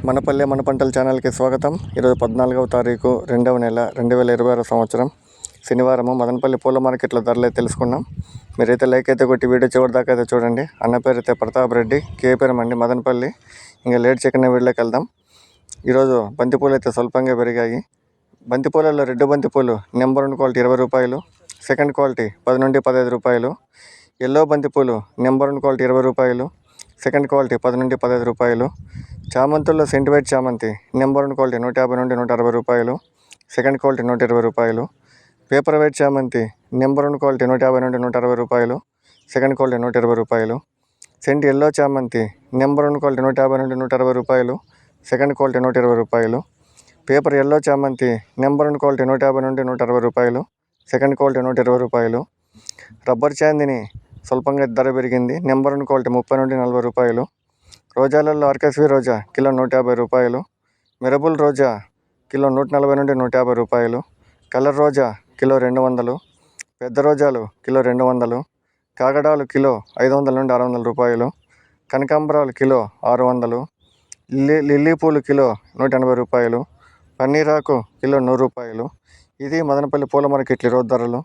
మనపల్లె మన పంటల ఛానల్కి స్వాగతం. ఈరోజు 14వ తారీఖు 2వ నెల 2026 సంవత్సరం శనివారము. మదనపల్లి పూల మార్కెట్లో ధరలు అయితే తెలుసుకున్నాం. మీరైతే లైక్ అయితే కొట్టి వీడియో చివరి దాకా అయితే చూడండి. అన్న పేరు అయితే ప్రతాప్ రెడ్డి, కేపీఎం అండి, మదనపల్లి. ఇంకా లేట్ చేయకుండా వీడియోకి వెళ్దాం. ఈరోజు బంతిపూలు అయితే స్వల్పంగా పెరిగాయి. బంతిపూలలో రెడ్ బంతిపూలు నెంబర్ 1 క్వాలిటీ 20 రూపాయలు, సెకండ్ క్వాలిటీ 10 నుండి 15 రూపాయలు. ఎల్లో బంతిపూలు నెంబర్ 1 క్వాలిటీ 20 రూపాయలు, సెకండ్ క్వాలిటీ 10 నుండి 15 రూపాయలు. చామంతుల్లో సెంటివైట్ చామంతి నెంబర్ 1 క్వాలిటీ 150 నుండి 160 రూపాయలు, సెకండ్ క్వాలిటీ 120 రూపాయలు. పేపర్ వైట్ చామంతి నెంబర్ 1 క్వాలిటీ 150 నుండి 160 రూపాయలు, సెకండ్ క్వాలిటీ 120 రూపాయలు. సెంట్ ఎల్లో చామంతి నెంబర్ 1 క్వాలిటీ 150 నుండి 160 రూపాయలు, సెకండ్ క్వాలిటీ 120 రూపాయలు. పేపర్ ఎల్లో చామంతి నెంబర్ 1 క్వాలిటీ 150 నుండి 160 రూపాయలు, సెకండ్ క్వాలిటీ 120 రూపాయలు. రబ్బర్ చాందిని స్వల్పంగా ధర పెరిగింది. నెంబర్ 1 క్వాలిటీ 30 నుండి 40 రూపాయలు. రోజాలలో ఆర్కెస్వి రోజా కిలో 150 రూపాయలు, మిరబుల్ రోజా కిలో 140 నుండి 150 రూపాయలు, కలర్ రోజా కిలో 200, పెద్ద రోజాలు కిలో 200, కాగడాలు కిలో 500 నుండి 600 రూపాయలు, కనకాంబరాలు కిలో 600, లిల్లీ పూలు కిలో 180 రూపాయలు, పన్నీరాకు కిలో 100 రూపాయలు. ఇది మదనపల్లి పూల మార్కెట్లు ఈరోజు ధరలు.